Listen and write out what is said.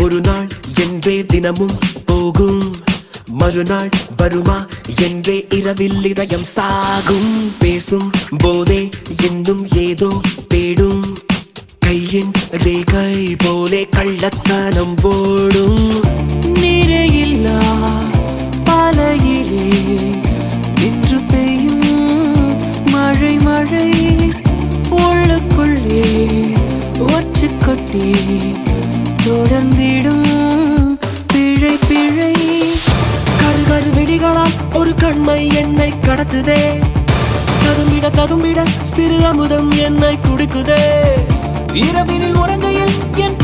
ஒரு நாள் என்றே தினமும் போகும், மறுநாள் வருமா என்றே இரவில் இதயம் சாகும். பேசும் போதே இன்னும் ஏதோ தேடும், கையின் ரேகை போலே கள்ளத்தனம் ஓடும். நீரே இல்லா பாலையிலே நின்று பெய்யும் மழை மழை உள்ளுக்குள்ளே ஒச்சு கொட்டி தொடர்ந்திடும் பிழை பிழை. கரு வெடிகளால் ஒரு கண்மை என்னை கடத்துதே, கதும்பிட சிறு அமுதம் என்னை குடிக்குதே. இரவினில் உறங்கையில் என்